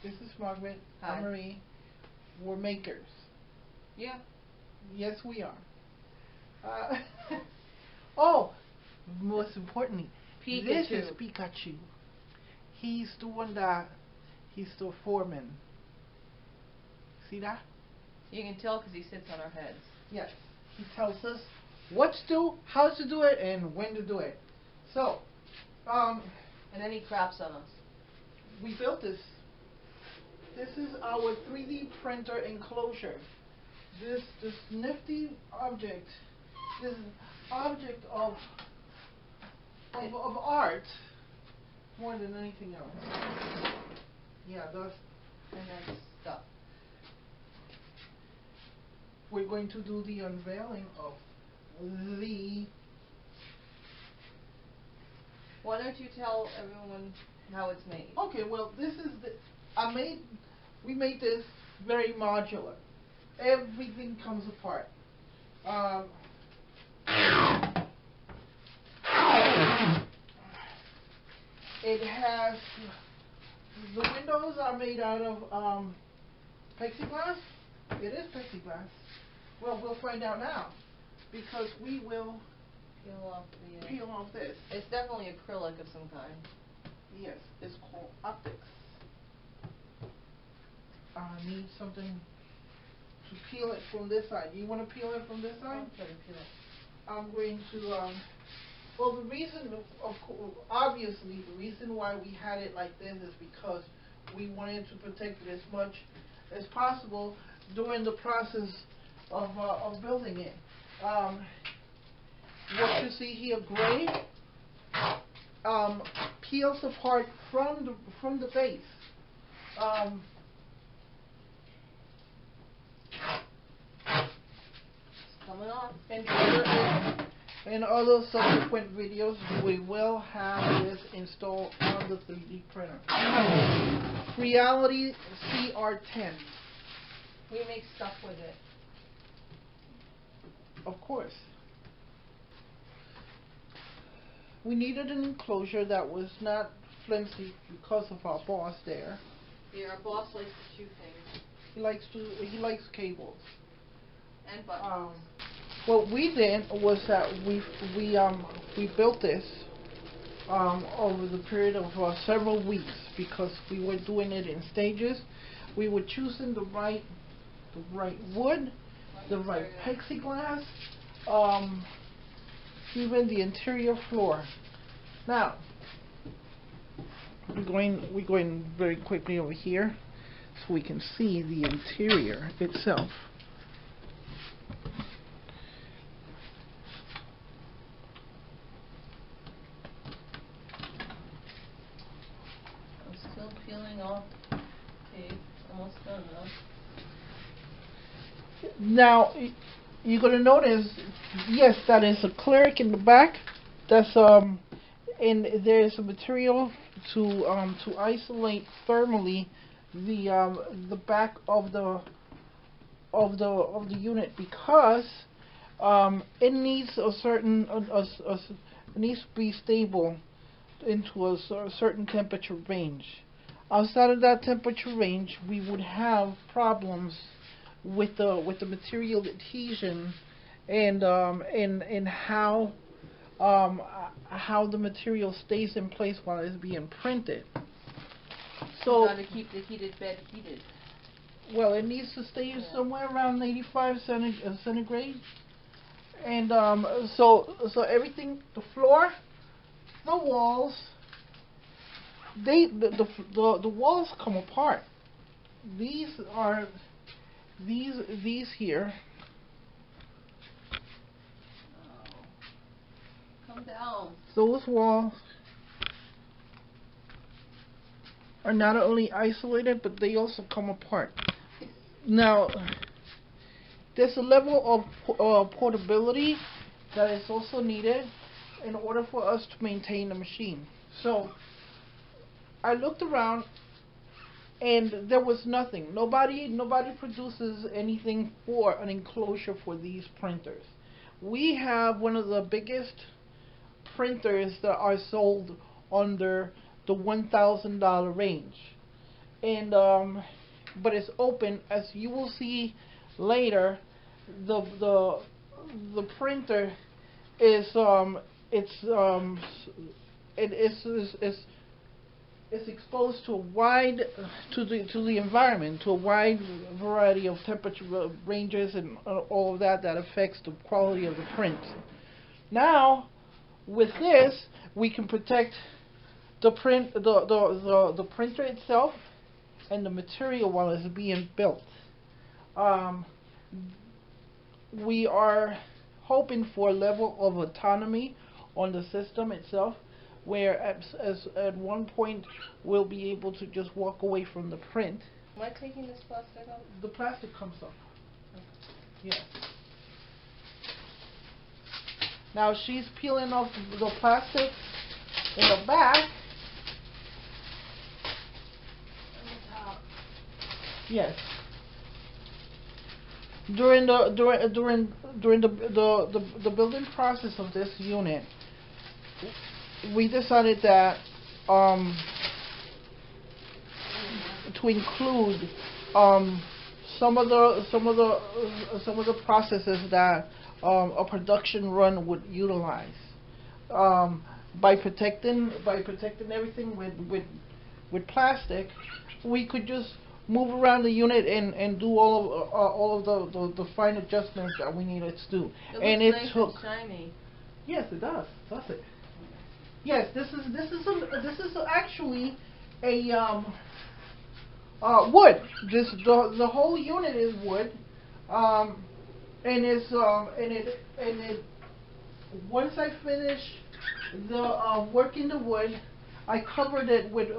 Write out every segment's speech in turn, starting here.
This is Margret. Hi. I'm Marie. We're makers. Yeah. Yes, we are. Oh, most importantly, Pikachu. this is Pikachu. He's the one that, he's the foreman. See that? You can tell because he sits on our heads. Yes. He tells us what to do, how to do it, and when to do it. So, and then he craps on us. we built this. This is our 3D printer enclosure. This nifty object, this object of art, more than anything else. Yeah, those. And then stuff. We're going to do the unveiling of the. Why don't you tell everyone how it's made? Okay, well, this is the. We made this very modular. Everything comes apart. It has, the windows are made out of plexiglass. It is plexiglass. Well, we'll find out now, because we will peel off this. It's definitely acrylic of some kind. Yes, it's called optics. I need something to peel it from this side. You want to peel it from this side? I'll try to peel it. I'm going to, well, the reason, obviously, the reason why we had it like this is because we wanted to protect it as much as possible during the process of building it. What you see here, gray, peels apart from the base. Coming off. In other subsequent videos, we will have this installed on the 3D printer. Reality CR10. We make stuff with it. Of course. We needed an enclosure that was not flimsy because of our boss there. Yeah, our boss likes to shoot things. He likes cables. And buttons. What we did was that we built this over the period of several weeks, because we were doing it in stages. We were choosing the right wood, the right plexiglass, even the interior floor. Now we're going very quickly over here so we can see the interior itself. Still peeling off tape. Almost done though. Now you're going to notice, yes, that is acrylic in the back. That's and there is a material to isolate thermally the back of the unit, because it needs a certain it needs to be stable into a certain temperature range. Outside of that temperature range, we would have problems with the material adhesion and how the material stays in place while it's being printed. So, got to keep the heated bed heated. Well, it needs to stay somewhere around 85 centigrade, and so everything, the floor, the walls, the walls come apart. These here. Oh. Come down. Those walls are not only isolated, but they also come apart. Now, there's a level of portability that is also needed in order for us to maintain the machine. So, I looked around, and there was nothing. Nobody produces anything for an enclosure for these printers. We have one of the biggest printers that are sold under the $1,000 range. and but it's open. As you will see later, the printer is it's exposed to a wide to the environment, to a wide variety of temperature ranges and all of that affects the quality of the print. Now, with this, we can protect the printer itself and the material while it's being built. We are hoping for a level of autonomy on the system itself, where at one point we'll be able to just walk away from the print. Am I taking this plastic off? The plastic comes off. Okay. Yes. Now she's peeling off the plastic in the back. On the top. Yes. During the building process of this unit, we decided that to include some of the processes that a production run would utilize, by protecting everything with plastic. We could just move around the unit and do all of the fine adjustments that we needed to do. It looks nice and shiny. Yes, it does it? Yes, this is actually a wood. The whole unit is wood, and once I finish the working the wood, I covered it with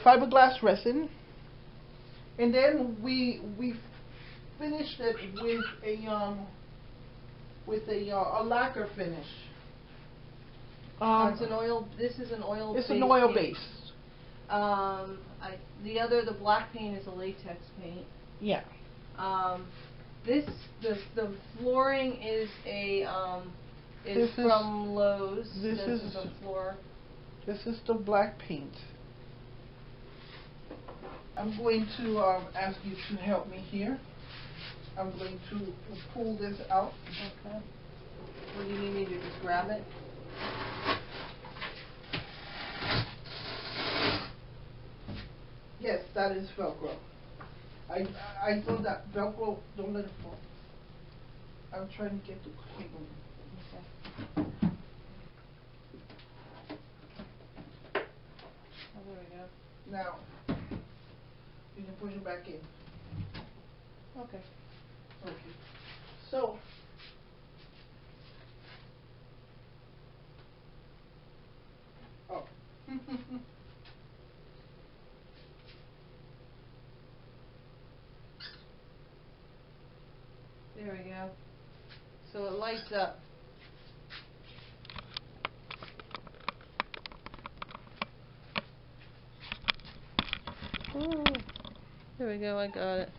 fiberglass resin, and then we finished it with a lacquer finish. It's an oil. This is an oil. It's an oil base. The black paint is a latex paint. Yeah. The flooring is from Lowe's. This is the floor. This is the black paint. I'm going to ask you to help me here. I'm going to pull this out. Okay. What do you need me to just grab it? Yes, that is Velcro. I thought that Velcro, don't let it fall. I'm trying to get the cable. Okay. Oh, there we go. Now, you can push it back in. Okay. Okay. So, oh. There we go. So it lights up. Ooh. There we go, I got it.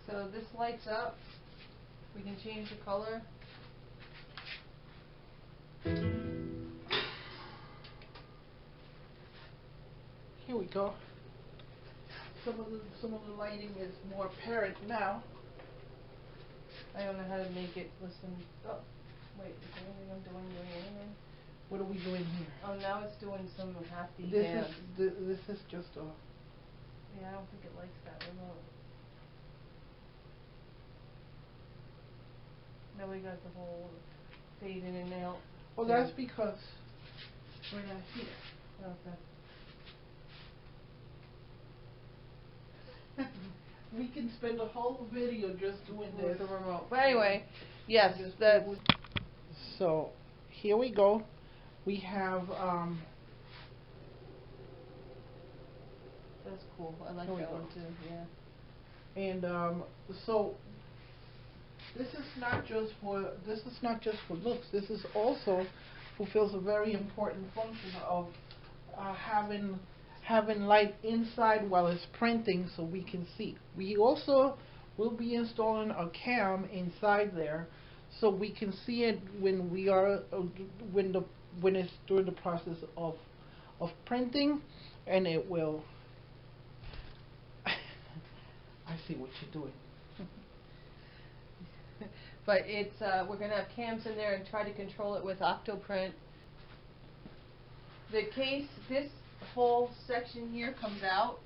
So this lights up. We can change the color. Here we go. Some of the lighting is more apparent now. I don't know how to make it listen. Oh, wait, is there anything I'm doing anything? What are we doing here? Oh, now it's doing some happy This dance. this is just a. Yeah, I don't think it likes that remote. Now we got the whole fade in and out. Well, Yeah. that's because we're not here. Okay. We can spend a whole video just doing With this. the remote. But anyway, yes, Just that's. So here we go. We have That's cool. I like Here we that go. one too. Yeah. and so this is not just for looks. This is also fulfills a very important function of having light inside while it's printing, so we can see. We also we'll be installing a cam inside there, so we can see it when we are when it's during the process of printing, and it will. I see what you're doing. But it's we're gonna have cams in there and try to control it with Octoprint. The case, this whole section here comes out.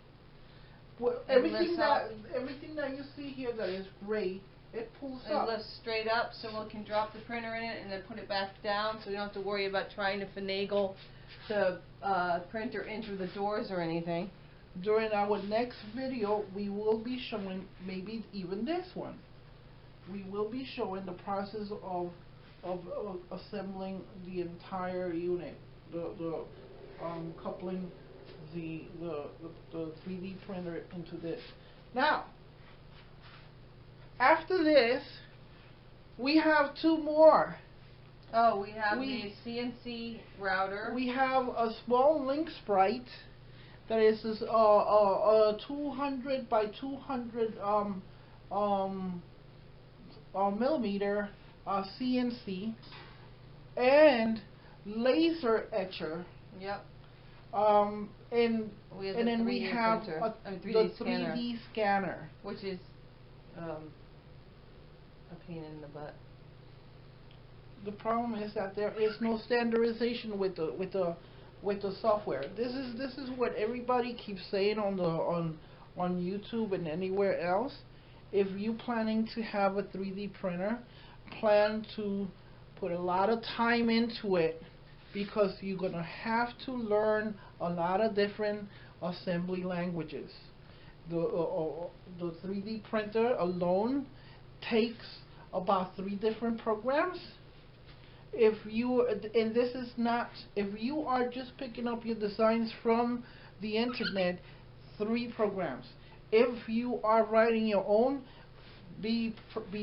Well, everything that you see here that is gray, it pulls up. It lifts straight up, so we can drop the printer in it and then put it back down, so we don't have to worry about trying to finagle the printer into the doors or anything. During our next video, we will be showing maybe even this one. We will be showing the process of assembling the entire unit, the coupling the 3D printer into this. Now, after this, we have two more. Oh, we have the CNC router. We have a small link sprite that is this 200 by 200 millimeter CNC and laser etcher. Yep. And then we have the 3D scanner, which is a pain in the butt. The problem is that there is no standardization with the software. This is what everybody keeps saying on YouTube and anywhere else. If you're planning to have a 3D printer, plan to put a lot of time into it, because you're gonna have to learn a lot of different assembly languages. The 3D printer alone takes about 3 different programs. If you are just picking up your designs from the internet, 3 programs. If you are writing your own, be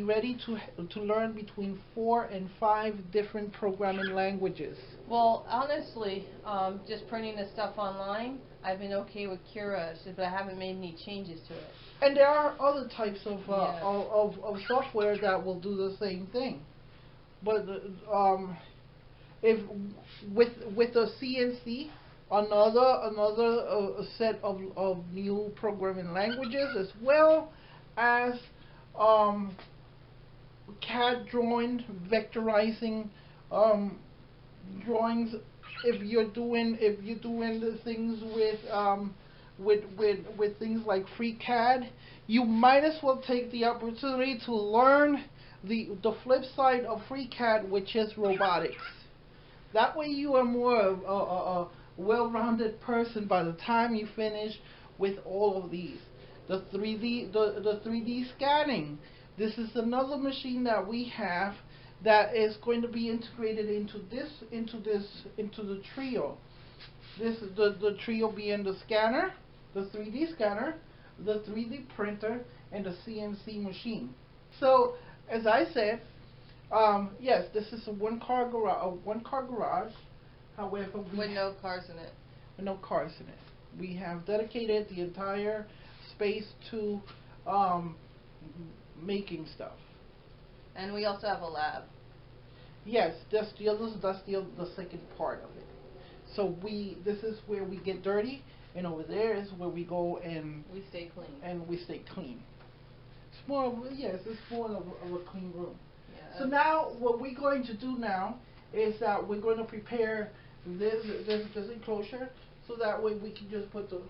ready to learn between 4 and 5 different programming languages. Well, honestly, just printing the stuff online, I've been okay with Cura, but I haven't made any changes to it. And there are other types of software that will do the same thing. But if with the CNC, another set of new programming languages, as well as CAD drawing, vectorizing drawings. If you're doing the things with things like FreeCAD, you might as well take the opportunity to learn the flip side of FreeCAD, which is robotics. That way you are more of a well-rounded person by the time you finish with all of these. The 3D scanning. This is another machine that we have that is going to be integrated into the trio. This is the trio being the scanner, the 3D scanner, the 3D printer, and the CNC machine. So, as I said, yes, this is a one-car garage. However, with no cars in it. With no cars in it. We have dedicated the entire space to making stuff. And we also have a lab. Yes, that's the second part of it. So this is where we get dirty, and over there is where we go and we stay clean. It's more of it's more of a clean room. Yeah. So now what we're going to do now is that we're going to prepare this enclosure, so that way we can just put the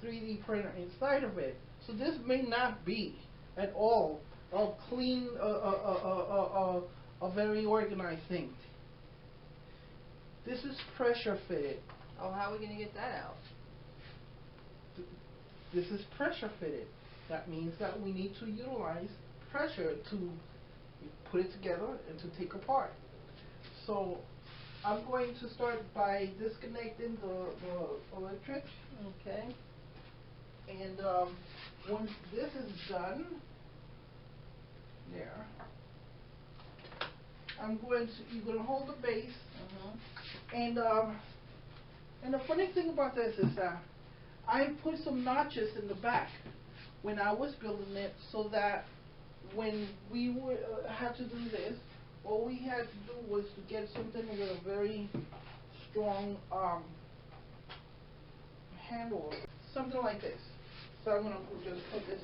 3D printer inside of it. So this may not be at all a clean, a very organized thing. This is pressure fitted. Oh, how are we going to get that out? This is pressure fitted. That means that we need to utilize pressure to put it together and to take apart. So I'm going to start by disconnecting the electric. Okay. And once this is done, there, you're going to hold the base. And the funny thing about this is that I put some notches in the back when I was building it, so that when we would had to do this, all we had to do was to get something with a very strong handle, something like this. So I'm gonna just put this.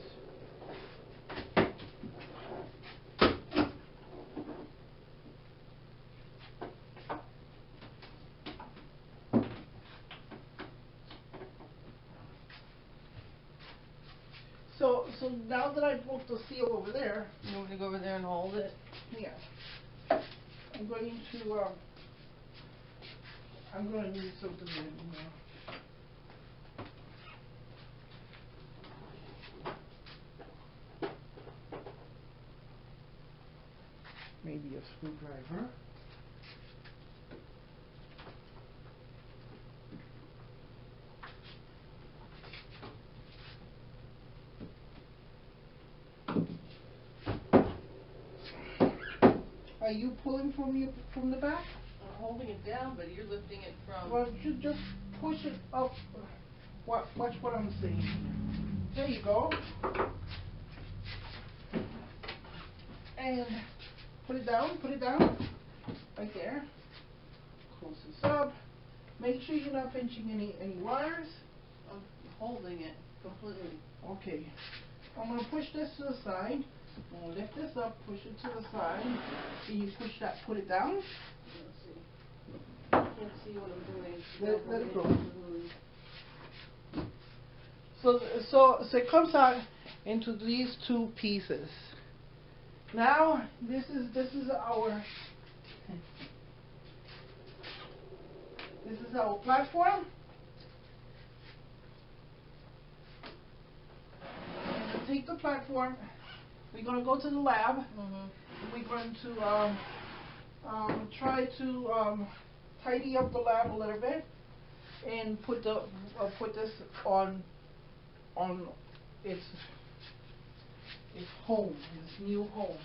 So now that I broke the seal over there, You want me to go over there and hold it? yeah, I'm going to I'm going to need something more. Maybe a screwdriver. Are you pulling from the back? I'm holding it down, but you're lifting it from... Well, you just push it up. Watch what I'm saying. There you go. And put it down, right there. Close this up. Make sure you're not pinching any wires. I'm holding it completely. Okay. I'm going to push this to the side. I'm going to lift this up, push it to the side. Can you push that, put it down? Let's see. I can't see what I'm doing. Let it go. So it comes out into these two pieces. Now this is our platform. And to take the platform, we're going to go to the lab. We're going to try to tidy up the lab a little bit and put this on its home, its new home.